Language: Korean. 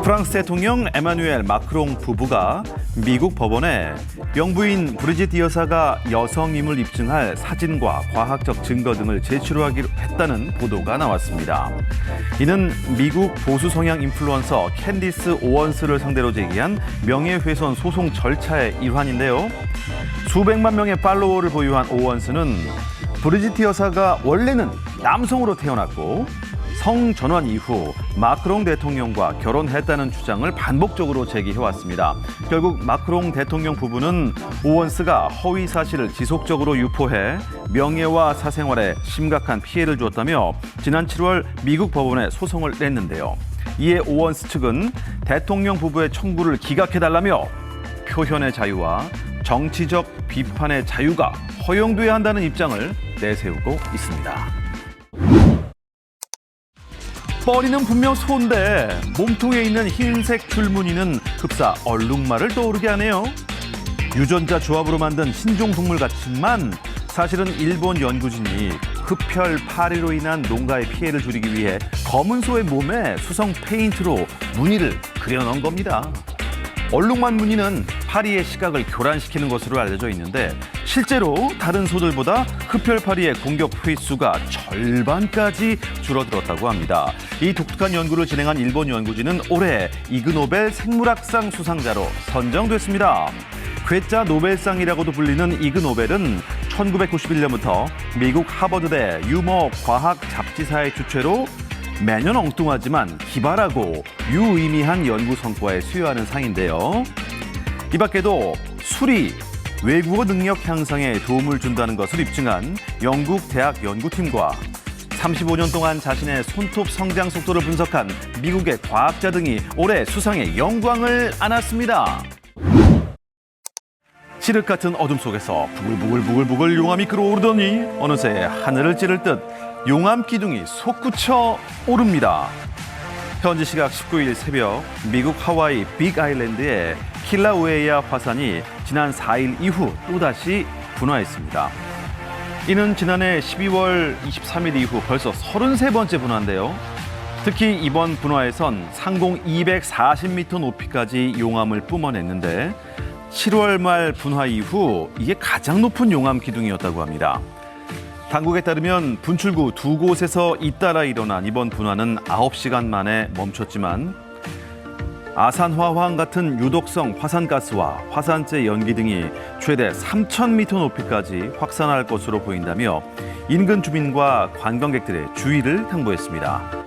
프랑스 대통령 에마누엘 마크롱 부부가 미국 법원에 영부인 브리짓 여사가 여성임을 입증할 사진과 과학적 증거 등을 제출하기로 했다는 보도가 나왔습니다. 이는 미국 보수 성향 인플루언서 캔디스 오원스를 상대로 제기한 명예훼손 소송 절차의 일환인데요. 수백만 명의 팔로워를 보유한 오원스는 브리짓 여사가 원래는 남성으로 태어났고 성전환 이후 마크롱 대통령과 결혼했다는 주장을 반복적으로 제기해왔습니다. 결국 마크롱 대통령 부부는 오원스가 허위 사실을 지속적으로 유포해 명예와 사생활에 심각한 피해를 주었다며 지난 7월 미국 법원에 소송을 냈는데요. 이에 오원스 측은 대통령 부부의 청구를 기각해달라며 표현의 자유와 정치적 비판의 자유가 허용돼야 한다는 입장을 내세우고 있습니다. 뻔히는 분명 소인데 몸통에 있는 흰색 줄무늬는 흡사 얼룩말을 떠오르게 하네요. 유전자 조합으로 만든 신종 동물 같지만 사실은 일본 연구진이 흡혈 파리로 인한 농가의 피해를 줄이기 위해 검은 소의 몸에 수성 페인트로 무늬를 그려넣은 겁니다. 얼룩말 무늬는 파리의 시각을 교란시키는 것으로 알려져 있는데 실제로 다른 소들보다 흡혈파리의 공격 횟수가 절반까지 줄어들었다고 합니다. 이 독특한 연구를 진행한 일본 연구진은 올해 이그노벨 생물학상 수상자로 선정됐습니다. 괴짜 노벨상이라고도 불리는 이그노벨은 1991년부터 미국 하버드대 유머 과학 잡지사의 주최로 매년 엉뚱하지만 기발하고 유의미한 연구 성과에 수여하는 상인데요. 이 밖에도 수리, 외국어 능력 향상에 도움을 준다는 것을 입증한 영국 대학 연구팀과 35년 동안 자신의 손톱 성장 속도를 분석한 미국의 과학자 등이 올해 수상의 영광을 안았습니다. 칠흑 같은 어둠 속에서 부글부글 용암이 끓어오르더니 어느새 하늘을 찌를 듯 용암 기둥이 솟구쳐 오릅니다. 현지 시각 19일 새벽 미국 하와이 빅 아일랜드의 킬라우에이아 화산이 지난 4일 이후 또다시 분화했습니다. 이는 지난해 12월 23일 이후 벌써 33번째 분화인데요. 특히 이번 분화에선 상공 240m 높이까지 용암을 뿜어냈는데 7월 말 분화 이후 이게 가장 높은 용암 기둥이었다고 합니다. 당국에 따르면 분출구 두 곳에서 잇따라 일어난 이번 분화는 9시간 만에 멈췄지만 아산화황 같은 유독성 화산가스와 화산재 연기 등이 최대 3,000m 높이까지 확산할 것으로 보인다며 인근 주민과 관광객들의 주의를 당부했습니다.